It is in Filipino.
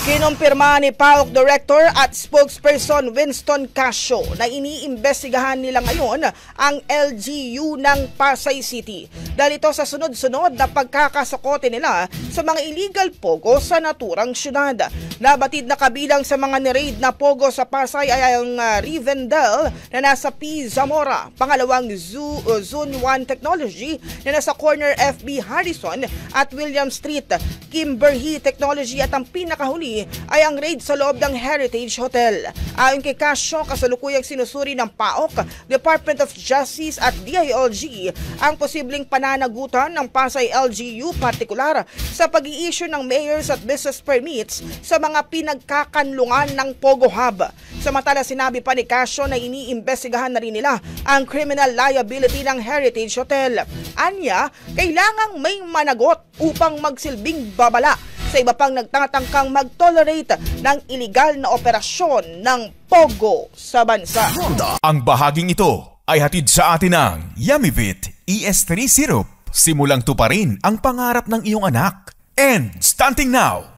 Kinumpirma ni PAOK Director at Spokesperson Winston Casio na iniimbestigahan nila ngayon ang LGU ng Pasay City dahil ito sa sunod-sunod na pagkakasakote nila sa mga illegal pogo sa naturang syudad. Nabatid na kabilang sa mga ni-raid na pogo sa Pasay ay ang Rivendell na nasa P. Zamora, pangalawang Zone 1 Technology na nasa corner FB Harrison at William Street, Kimberly Technology at ang pinakahuli ay ang raid sa loob ng Heritage Hotel. Ayon kay Casio, kasalukuyang sinusuri ng PAOK, Department of Justice at DILG ang posibleng pananagutan ng Pasay LGU, partikular sa pag-i-issue ng mayors at business permits sa mga pinagkakanlungan ng Pogo Hub. Samantala, sinabi pa ni Casio na iniimbestigahan na rin nila ang criminal liability ng Heritage Hotel. Anya, kailangang may managot upang magsilbing babala sa iba pang nagtatangkang mag-tolerate ng iligal na operasyon ng Pogo sa bansa. Ang bahaging ito ay hatid sa atin ng Yummyvit ES3 Syrup. Simulang tuparin ang pangarap ng iyong anak. And stunting now!